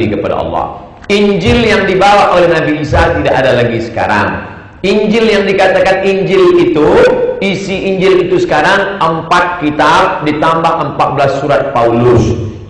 diri kepada Allah. Injil yang dibawa oleh Nabi Isa tidak ada lagi sekarang. Injil yang dikatakan Injil itu, isi Injil itu sekarang 4 kitab ditambah 14 surat Paulus.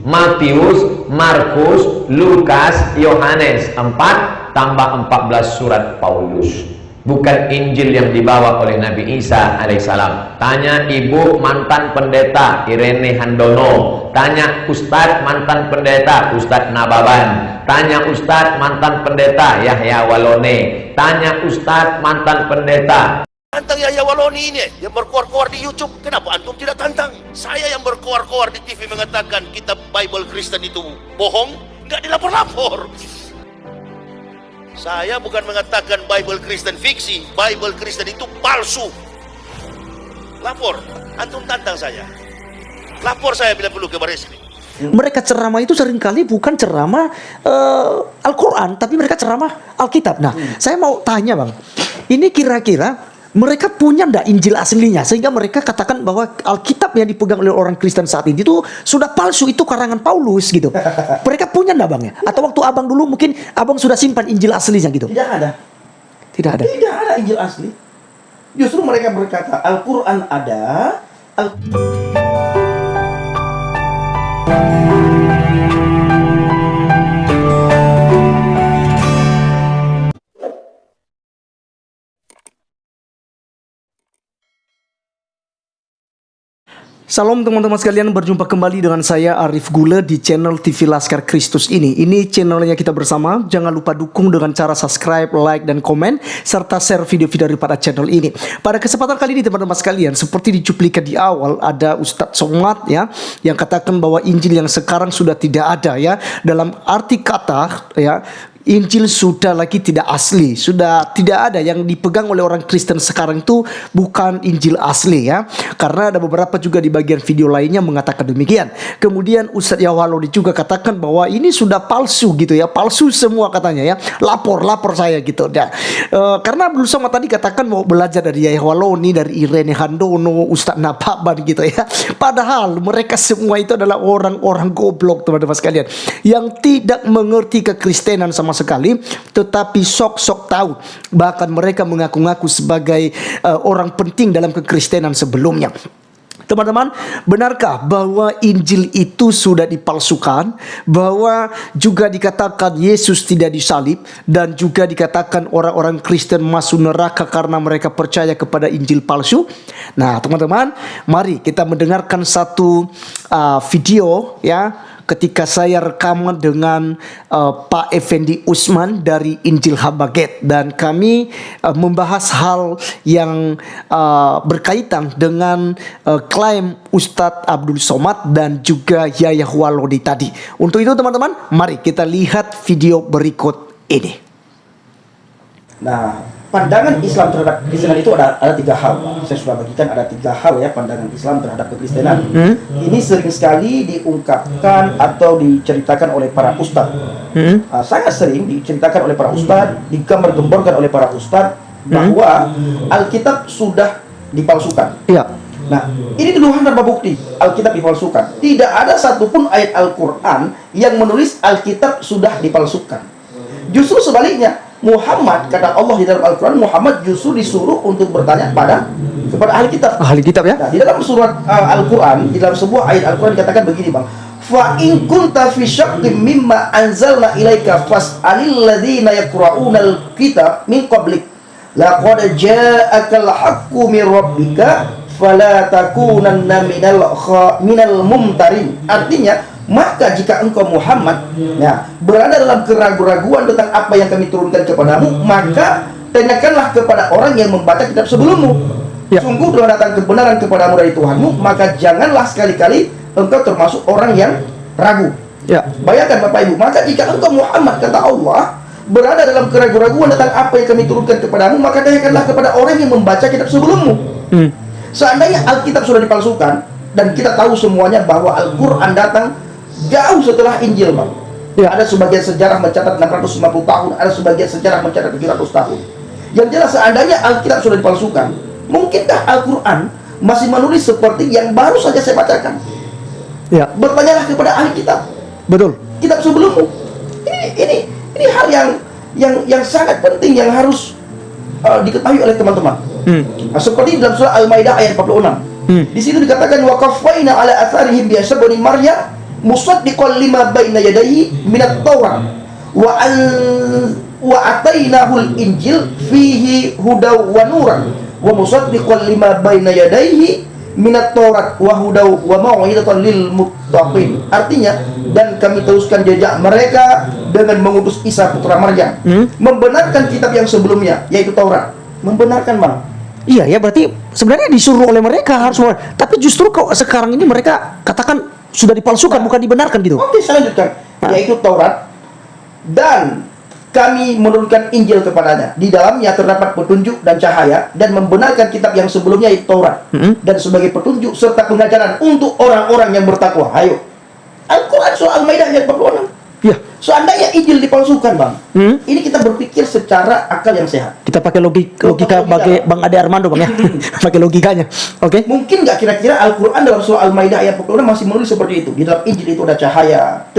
Matius, Markus, Lukas, Yohanes. 4 tambah 14 surat Paulus. Bukan Injil yang dibawa oleh Nabi Isa alaihissalam. Tanya ibu mantan pendeta Irene Handono. Tanya ustadz mantan pendeta Ustadz Nababan. Tanya ustadz mantan pendeta Yahya Walone. Tanya ustadz mantan pendeta. Tantang Yahya Waloni ini yang berkoar-koar di YouTube. Kenapa antum tidak tantang? Saya yang berkoar-koar di TV mengatakan kitab Bible Kristen itu bohong, nggak dilapor-lapor. Saya bukan mengatakan Bible Kristen fiksi, Bible Kristen itu palsu. Lapor, antum tantang saya. Lapor saya bila perlu ke Baris. Mereka ceramah itu seringkali bukan ceramah Al-Quran, tapi mereka ceramah Alkitab. Nah, saya mau tanya bang, ini kira-kira mereka punya ndak Injil aslinya sehingga mereka katakan bahwa Alkitab yang dipegang oleh orang Kristen saat ini itu sudah palsu, itu karangan Paulus gitu. Mereka punya ndak bang ya? Atau waktu abang dulu mungkin abang sudah simpan Injil aslinya gitu? Tidak ada. Tidak ada. Tidak ada Injil asli. Justru mereka berkata Al-Quran ada. Salam teman-teman sekalian, berjumpa kembali dengan saya Arif Gule di channel TV Laskar Kristus ini. Ini channelnya kita bersama. Jangan lupa dukung dengan cara subscribe, like, dan komen, serta share video-video daripada channel ini. Pada kesempatan kali ini teman-teman sekalian, seperti dicuplikan di awal, ada Ustadz Somad ya, yang katakan bahwa Injil yang sekarang sudah tidak ada ya. Dalam arti kata ya, Injil sudah lagi tidak asli, sudah tidak ada yang dipegang oleh orang Kristen sekarang itu bukan Injil asli ya. Karena ada beberapa juga di bagian video lainnya mengatakan demikian. Kemudian Ustadz Yahwaloni juga katakan bahwa ini sudah palsu gitu ya, palsu semua katanya ya. Lapor saya gitu. Nah, karena belum sama tadi katakan mau belajar dari Yahwaloni, dari Irene Handono, Ustadz Nababan gitu ya. Padahal mereka semua itu adalah orang-orang goblok teman-teman sekalian, yang tidak mengerti kekristenan sama sekali, tetapi sok-sok tahu. Bahkan mereka mengaku-ngaku sebagai orang penting dalam kekristenan sebelumnya. Teman-teman, benarkah bahwa Injil itu sudah dipalsukan? Bahwa juga dikatakan Yesus tidak disalib, dan juga dikatakan orang-orang Kristen masuk neraka karena mereka percaya kepada Injil palsu? Nah, teman-teman, mari kita mendengarkan satu video ya, ketika saya rekaman dengan Pak Effendi Usman dari Injil Habaget, dan kami membahas hal yang berkaitan dengan klaim Ustadz Abdul Somad dan juga Yahya Waloni tadi. Untuk itu teman-teman, mari kita lihat video berikut ini. Nah, pandangan Islam terhadap kekristenan itu ada 3 hal. Saya sudah bagikan ada 3 hal ya pandangan Islam terhadap kekristenan. Ini sering sekali diungkapkan atau diceritakan oleh para ustadz. Sangat sering diceritakan oleh para ustadz, digambar-gemborkan oleh para ustadz bahwa Alkitab sudah dipalsukan. Iya. Nah, ini tuduhan tanpa bukti. Alkitab dipalsukan. Tidak ada satupun ayat Al-Quran yang menulis Alkitab sudah dipalsukan. Justru sebaliknya, Muhammad, kata Allah di dalam Al-Quran, Muhammad justru disuruh untuk bertanya kepada ahli kitab. Ahli kitab ya? Nah, di dalam surat Al-Quran, di dalam sebuah ayat Al-Quran dikatakan begini bang, fa in kunta fi syaqqin mimma anzalna ilaika fas'alil ladzina yaqra'una al-kitab min qablik laqad ja'akal haqqu min rabbika fala takunanna minal mumtarin. Artinya, maka jika engkau Muhammad ya, berada dalam keraguan-raguan tentang apa yang kami turunkan kepadamu, maka tanyakanlah kepada orang yang membaca kitab sebelummu. Sungguh telah datang kebenaran kepadamu dari Tuhanmu, maka janganlah sekali-kali engkau termasuk orang yang ragu. Bayangkan Bapak Ibu, maka jika engkau Muhammad, kata Allah, berada dalam keraguan-raguan tentang apa yang kami turunkan kepadamu, maka tanyakanlah kepada orang yang membaca kitab sebelummu. Seandainya Alkitab sudah dipalsukan, dan kita tahu semuanya bahwa Al-Quran datang jauh setelah Injil bang. Ada sebagian sejarah mencatat 650 tahun, ada sebagian sejarah mencatat 700 tahun. Yang jelas seandainya Alkitab sudah dipalsukan, mungkinkah Al-Quran masih menulis seperti yang baru saja saya bacakan? Bertanyalah kepada ahli kitab. Betul. Kitab sebelummu. Ini ini hal yang sangat penting yang harus diketahui oleh teman-teman. Nah, seperti dalam surah Al-Maidah ayat 46. Di situ dikatakan wa qaffayna ala atharihim bi Isa ibn Maryam musaddiqan lima baina yadayhi minat Taurat wa atainahul Injil fihi hudaw wa nuran wa musaddiqan lima baina yadayhi minat Taurat wa hudaw wa mau'izatan lil muttaqin. Artinya, dan kami teruskan jejak mereka dengan mengutus Isa putra Maryam, membenarkan kitab yang sebelumnya, yaitu Taurat. Membenarkan, Bang. Iya ya, berarti sebenarnya disuruh oleh mereka harus, tapi justru kok sekarang ini mereka katakan sudah dipalsukan, bukan dibenarkan gitu. Oke, saya lanjutkan. Yaitu Taurat, dan kami menurunkan Injil kepadanya. Di dalamnya terdapat petunjuk dan cahaya, dan membenarkan kitab yang sebelumnya, yaitu Taurat, dan sebagai petunjuk serta pengajaran untuk orang-orang yang bertakwa. Ayo, Al-Quran surah Al-Maidah ayat 46. Ya. Seandainya Injil dipalsukan, Bang, ini kita berpikir secara akal yang sehat. Kita pakai logika bagi Bang Ade Armando, Bang ya. Pakai logikanya. Oke. Mungkin nggak kira-kira Al-Quran dalam surah Al-Maidah ayat 46 masih menulis seperti itu? Di dalam Injil itu ada cahaya,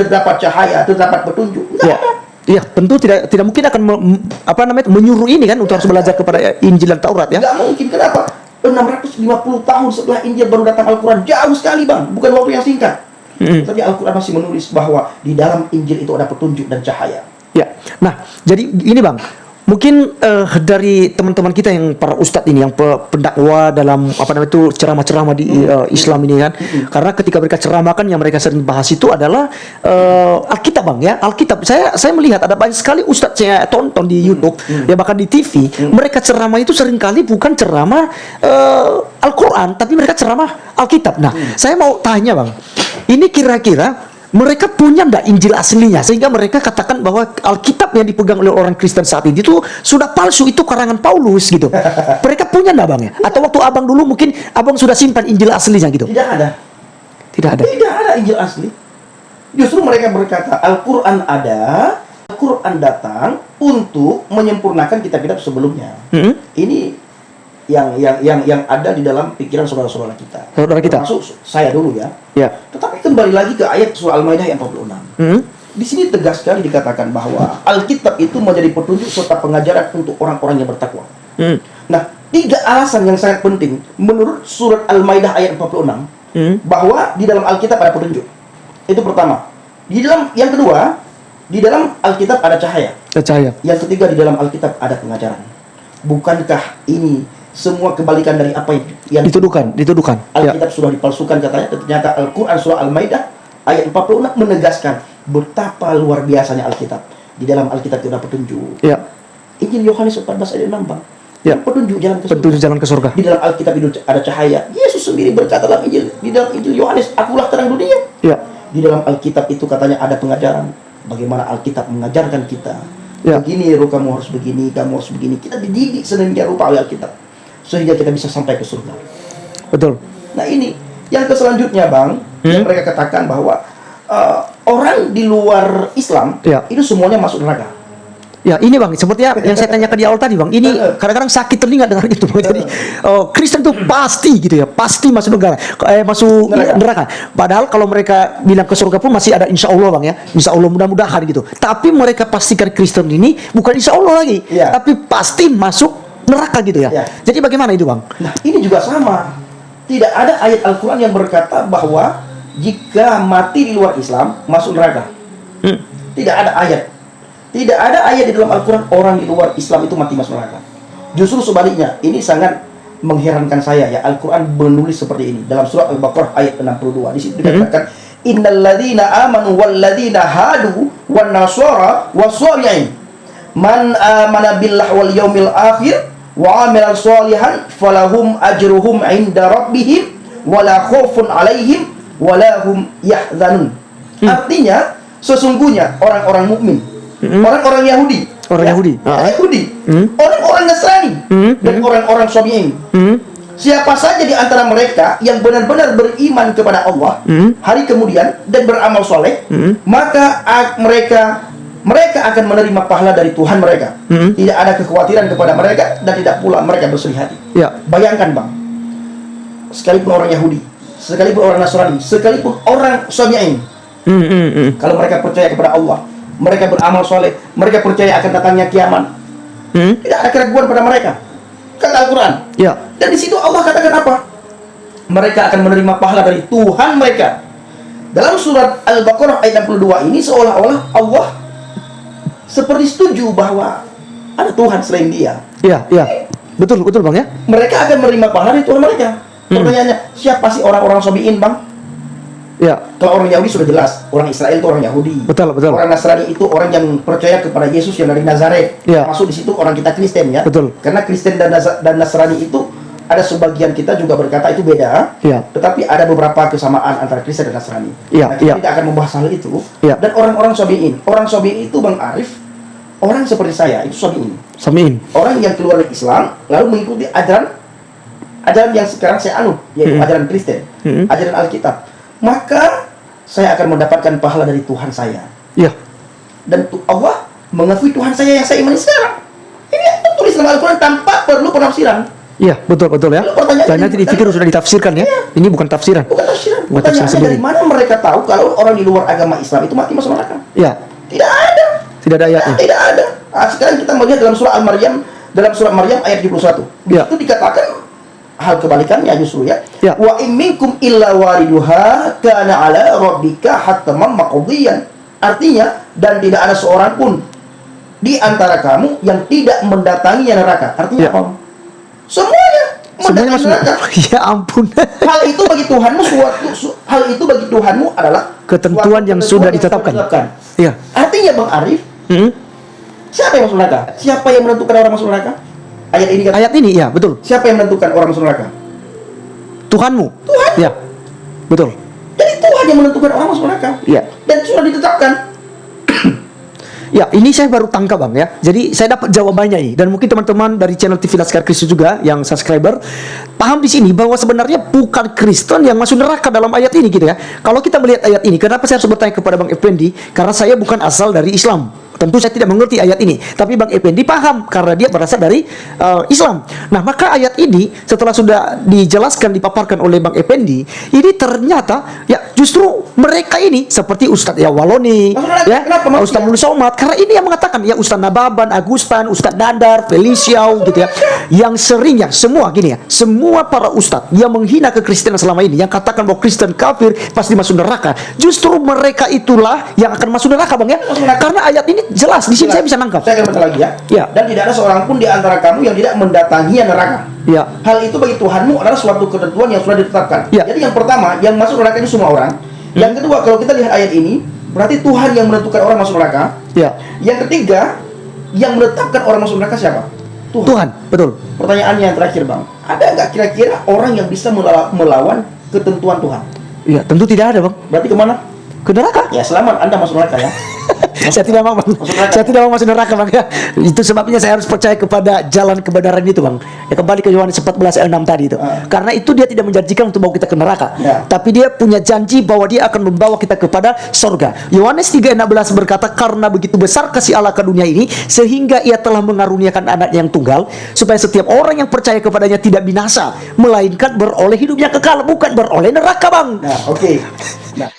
terdapat petunjuk. Nggak Ya. ada. Iya, tentu tidak mungkin akan menyuruh ini kan untuk harus belajar kepada Injil dan Taurat ya. Nggak mungkin. Kenapa? 650 tahun setelah Injil baru datang Al-Quran. Jauh sekali, Bang. Bukan waktu yang singkat. Tapi Al-Quran masih menulis bahwa di dalam Injil itu ada petunjuk dan cahaya. Ya. Nah, jadi ini Bang, mungkin dari teman-teman kita yang para ustadz ini yang pendakwa dalam ceramah-ceramah di Islam ini kan, karena ketika mereka ceramah kan yang mereka sering bahas itu adalah Alkitab, Bang ya. Alkitab. Saya melihat ada banyak sekali ustadz saya tonton di YouTube, ya bahkan di TV, mereka ceramah itu seringkali bukan ceramah Al-Quran, tapi mereka ceramah Alkitab. Nah, saya mau tanya, Bang, ini kira-kira mereka punya nggak Injil aslinya sehingga mereka katakan bahwa Alkitab yang dipegang oleh orang Kristen saat ini itu sudah palsu, itu karangan Paulus gitu. Mereka punya nggak, Bang ya? Atau waktu abang dulu mungkin abang sudah simpan Injil aslinya gitu? Tidak ada. Tidak ada. Tidak ada Injil asli. Justru mereka berkata Al-Quran ada, Al-Quran datang untuk menyempurnakan kitab-kitab sebelumnya. Ini yang ada di dalam pikiran saudara-saudara kita. Saudara kita. Termasuk saya dulu ya. Ya. Tetapi kembali lagi ke ayat surah Al-Maidah ayat 46. Di sini tegas sekali dikatakan bahwa Alkitab itu menjadi petunjuk serta pengajaran untuk orang-orang yang bertakwa. Nah, 3 alasan yang sangat penting menurut surat Al-Maidah ayat 46 bahwa di dalam Alkitab ada petunjuk. Itu pertama. Yang kedua, di dalam Alkitab ada cahaya. Cahaya. Yang ketiga, di dalam Alkitab ada pengajaran. Bukankah ini semua kebalikan dari apa yang Dituduhkan. Alkitab sudah dipalsukan katanya, ternyata Al-Quran surah Al-Maidah ayat 46 menegaskan betapa luar biasanya Alkitab. Di dalam Alkitab itu ada petunjuk. Ya. Injil Yohanes 14 ayat 6, Bang. Ya. Petunjuk jalan ke surga. Petunjuk jalan ke surga. Di dalam Alkitab itu ada cahaya. Yesus sendiri berkata di dalam Injil Yohanes, akulah terang dunia. Ya. Di dalam Alkitab itu katanya ada pengajaran. Bagaimana Alkitab mengajarkan kita. Ya. Begini, kamu harus begini, kamu harus begini. Kita dididik sedemikian rupa oleh Alkitab. Sehingga kita bisa sampai ke surga. Betul. Nah ini, yang selanjutnya, Bang, yang mereka katakan bahwa orang di luar Islam, itu semuanya masuk neraka. Ya ini Bang, seperti yang saya tanyakan di awal tadi Bang, ini kadang-kadang sakit telinga dengar itu Bang. Jadi Kristen tuh pasti gitu ya, pasti masuk neraka. Padahal kalau mereka bilang ke surga pun masih ada insya Allah Bang ya, insya Allah mudah-mudahan gitu. Tapi mereka pastikan Kristen ini bukan insya Allah lagi, tapi pasti masuk neraka gitu ya. Jadi bagaimana itu Bang? Nah ini juga sama. Tidak ada ayat Al-Quran yang berkata bahwa jika mati di luar Islam masuk neraka. Tidak ada ayat. Tidak ada ayat di dalam Al-Quran orang di luar Islam itu mati masuk neraka. Justru sebaliknya, ini sangat mengherankan saya ya. Al-Quran menulis seperti ini dalam surah Al-Baqarah ayat 62. Di situ dikatakan innal ladzina amanu wal ladzina hadu wan nasara was-sabi'in man amana billahi wal yaumil akhir wa amila sholihan falahum ajruhum inda rabbihim wala khaufun alaihim wala hum yahzanun. Artinya sesungguhnya orang-orang mukmin, orang-orang Yahudi, orang-orang Nasrani, dan orang-orang Sabi'in, siapa saja di antara mereka yang benar-benar beriman kepada Allah hari kemudian dan beramal soleh, maka mereka akan menerima pahala dari Tuhan mereka. Tidak ada kekhawatiran kepada mereka dan tidak pula mereka bersedih hati. Bayangkan Bang, sekalipun orang Yahudi, sekalipun orang Nasrani, sekalipun orang Sabi'in, kalau mereka percaya kepada Allah, mereka beramal soleh, mereka percaya akan datangnya kiamat. Tidak ada keraguan pada mereka. Kata Al-Quran. Ya. Dan di situ Allah katakan apa? Mereka akan menerima pahala dari Tuhan mereka. Dalam surat Al-Baqarah ayat 62 ini seolah-olah Allah seperti setuju bahwa ada Tuhan selain Dia. Iya, iya. Betul, betul Bang ya. Mereka akan menerima pahala dari Tuhan mereka. Pertanyaannya, siapa sih orang-orang Sabi'in, Bang? Ya. Kalau orang Yahudi sudah jelas, orang Israel itu orang Yahudi. Betul, betul. Orang Nasrani itu orang yang percaya kepada Yesus yang dari Nazaret. Ya. Masuk di situ orang kita Kristen ya. Betul. Karena Kristen dan Nasrani itu ada sebagian kita juga berkata itu beda. Ya. Tetapi ada beberapa kesamaan antara Kristen dan Nasrani. Ya, Nah, kita ya. tidak akan membahas hal itu. Ya. Dan orang-orang Sabi'in, orang Sabi'in itu Bang Arif, orang seperti saya itu Sabi'in. Samin. Orang yang keluar dari Islam lalu mengikuti ajaran yang sekarang saya anut, yaitu ajaran Kristen, ajaran Alkitab. Maka saya akan mendapatkan pahala dari Tuhan saya. Ya. Dan Allah mengakui Tuhan saya yang saya imani sekarang. Ini yang tertulis dalam Al-Quran tanpa perlu penafsiran. Iya, betul, betul ya. Lalu pertanyaan Dan nanti dipikir sudah ditafsirkan ya. Ini bukan tafsiran. Bukan tafsiran. Bukan tafsiran Pertanyaannya sendiri. dari mana mereka tahu kalau orang di luar agama Islam itu mati masuk neraka? Ya. Tidak ada. Tidak ada ayatnya. Tidak ada. Sekarang kita melihat dalam surah Al-Maryam, dalam surah Maryam ayat 71. Di Ya. situ dikatakan hal kebalikannya justru ya. Ya. Wa in minkum illa wariduha kana ala rabbika hatman maqdiyan. Artinya dan tidak ada seorang pun di antara kamu yang tidak mendatangi neraka. Artinya Ya. apa? Semuanya Semuanya mendatangi masuk. neraka. Ya ampun. Hal itu bagi Tuhanmu hal itu bagi Tuhanmu adalah Ketentuan suatu yang ketentuan sudah yang ditetapkan. Iya. Artinya Bang Arif, siapa yang masuk neraka? Siapa yang menentukan orang masuk neraka? Ayat ini kan. Ayat ini ya, betul. Siapa yang menentukan orang masuk neraka? Tuhanmu. Tuhan. Ya. Betul. Jadi Tuhan yang menentukan orang masuk neraka. Iya. Dan sudah ditetapkan. Ya, ini saya baru tangkap Bang ya. Jadi saya dapat jawabannya ini, dan mungkin teman-teman dari channel TV Laskar Kristus juga yang subscriber paham di sini bahwa sebenarnya bukan Kristen yang masuk neraka dalam ayat ini gitu ya. Kalau kita melihat ayat ini, kenapa saya harus bertanya kepada Bang Effendi? Karena saya bukan asal dari Islam. Tentu saya tidak mengerti ayat ini, tapi Bang Effendi paham karena dia berasal dari Islam. Nah, maka ayat ini setelah sudah dijelaskan, dipaparkan oleh Bang Effendi, ini ternyata ya justru mereka ini seperti Ustadz Waloni, ya, Kenapa? Maksudnya? Ustadz Mulus Somad, karena ini yang mengatakan ya Ustadz Nababan, Agustan, Ustadz Dandar, Feliciau gitu ya, yang seringnya semua gini ya, semua para ustadz yang menghina kekristenan selama ini, yang katakan bahwa Kristen kafir pasti masuk neraka, justru mereka itulah yang akan masuk neraka Bang ya, karena ayat ini jelas di sini saya bisa nangkap. Saya akan baca lagi ya. Ya. Dan tidak ada seorang pun di antara kamu yang tidak mendatangi neraka. Ya. Hal itu bagi Tuhanmu adalah suatu ketentuan yang sudah ditetapkan. Ya. Jadi yang pertama, yang masuk neraka itu semua orang. Yang kedua, kalau kita lihat ayat ini, berarti Tuhan yang menentukan orang masuk neraka. Ya. Yang ketiga, yang menetapkan orang masuk neraka siapa? Tuhan, betul. Pertanyaannya yang terakhir Bang, ada nggak kira-kira orang yang bisa melawan ketentuan Tuhan? Ya, tentu tidak ada Bang. Berarti kemana? Ke neraka. Ya selamat Anda masuk neraka ya. Saya tidak mau Bang. Saya tidak mau masuk neraka Bang ya. Itu sebabnya saya harus percaya kepada jalan kebenaran itu Bang. Ya, kembali ke Yohanes 14 ayat 6 tadi itu. Karena itu dia tidak menjanjikan untuk bawa kita ke neraka. Ya. Tapi dia punya janji bahwa dia akan membawa kita kepada surga. Yohanes 3:16 berkata, karena begitu besar kasih Allah ke dunia ini, sehingga ia telah mengaruniakan anaknya yang tunggal, supaya setiap orang yang percaya kepadanya tidak binasa, melainkan beroleh hidup yang kekal, bukan beroleh neraka Bang. Nah, oke. Nah,